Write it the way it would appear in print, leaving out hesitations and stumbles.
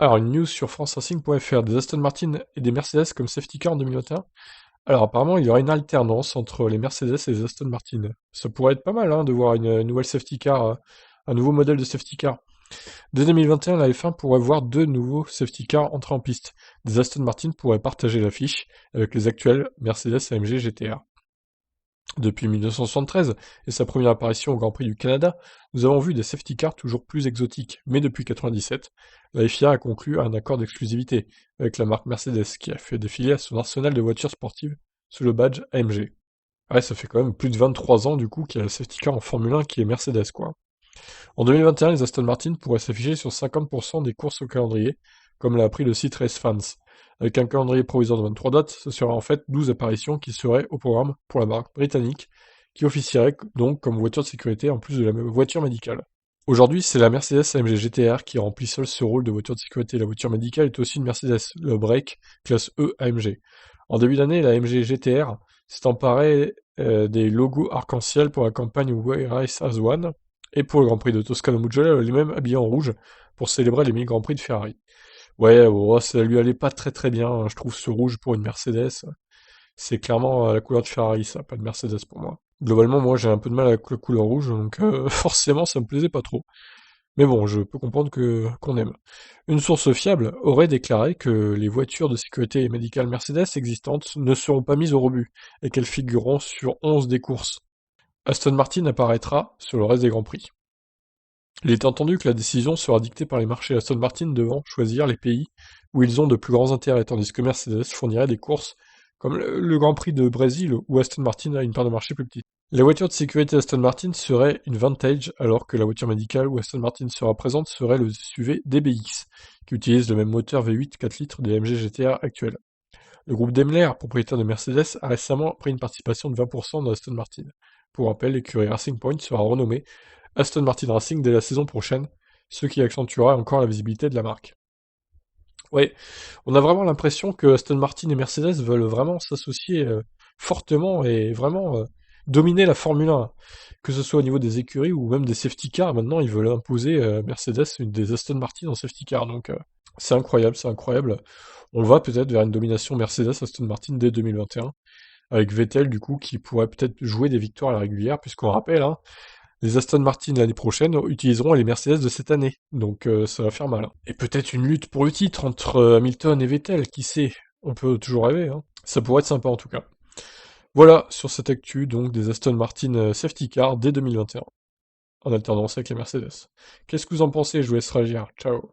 Alors, une news sur franceracing.fr, des Aston Martin et des Mercedes comme safety car en 2021. Alors, apparemment, il y aura une alternance entre les Mercedes et les Aston Martin. Ça pourrait être pas mal, hein, de voir une nouvelle safety car, un nouveau modèle de safety car. Dès 2021, la F1 pourrait voir deux nouveaux safety cars entrer en piste. Des Aston Martin pourraient partager l'affiche avec les actuels Mercedes AMG GT-R. Depuis 1973 et sa première apparition au Grand Prix du Canada, nous avons vu des safety cars toujours plus exotiques, mais depuis 1997, la FIA a conclu un accord d'exclusivité avec la marque Mercedes qui a fait défiler à son arsenal de voitures sportives sous le badge AMG. Ouais, ça fait quand même plus de 23 ans du coup qu'il y a la safety car en Formule 1 qui est Mercedes quoi. En 2021, les Aston Martin pourraient s'afficher sur 50% des courses au calendrier, comme l'a appris le site Race Fans. Avec un calendrier provisoire de 23 dates, ce serait en fait 12 apparitions qui seraient au programme pour la marque britannique, qui officierait donc comme voiture de sécurité en plus de la voiture médicale. Aujourd'hui, c'est la Mercedes AMG GT-R qui remplit seule ce rôle de voiture de sécurité. La voiture médicale est aussi une Mercedes, le Break, classe E AMG. En début d'année, la AMG GT-R s'est emparée des logos arc-en-ciel pour la campagne We Race as One, et pour le Grand Prix de Toscane au Mugello, elle est même habillée en rouge pour célébrer les 1000 Grands Prix de Ferrari. Ouais, oh, ça lui allait pas très très bien, hein, je trouve ce rouge pour une Mercedes. C'est clairement la couleur de Ferrari, ça, pas de Mercedes pour moi. Globalement, moi j'ai un peu de mal avec la couleur rouge, donc forcément ça me plaisait pas trop. Mais bon, je peux comprendre qu'on aime. Une source fiable aurait déclaré que les voitures de sécurité médicale Mercedes existantes ne seront pas mises au rebut, et qu'elles figureront sur 11 des courses. Aston Martin apparaîtra sur le reste des Grands Prix. Il est entendu que la décision sera dictée par les marchés, Aston Martin devant choisir les pays où ils ont de plus grands intérêts, tandis que Mercedes fournirait des courses comme le Grand Prix de Brésil où Aston Martin a une part de marché plus petite. La voiture de sécurité Aston Martin serait une Vantage, alors que la voiture médicale où Aston Martin sera présente serait le SUV DBX, qui utilise le même moteur V8 4 litres de l'AMG GT-R actuel. Le groupe Daimler, propriétaire de Mercedes, a récemment pris une participation de 20% dans Aston Martin. Pour rappel, l'écurie Racing Point sera renommée Aston Martin Racing dès la saison prochaine, ce qui accentuera encore la visibilité de la marque. Ouais, on a vraiment l'impression que Aston Martin et Mercedes veulent vraiment s'associer fortement et vraiment dominer la Formule 1, que ce soit au niveau des écuries ou même des safety cars. Maintenant, ils veulent imposer Mercedes une des Aston Martin en safety car, donc c'est incroyable, c'est incroyable. On va peut-être vers une domination Mercedes-Aston Martin dès 2021, avec Vettel du coup qui pourrait peut-être jouer des victoires à la régulière, puisqu'on rappelle, hein, les Aston Martin l'année prochaine utiliseront les Mercedes de cette année, donc ça va faire mal, hein. Et peut-être une lutte pour le titre entre Hamilton et Vettel, qui sait? On peut toujours rêver, hein. Ça pourrait être sympa en tout cas. Voilà sur cette actu donc des Aston Martin Safety Car dès 2021, en alternance avec les Mercedes. Qu'est-ce que vous en pensez? Je vous laisse réagir. Ciao.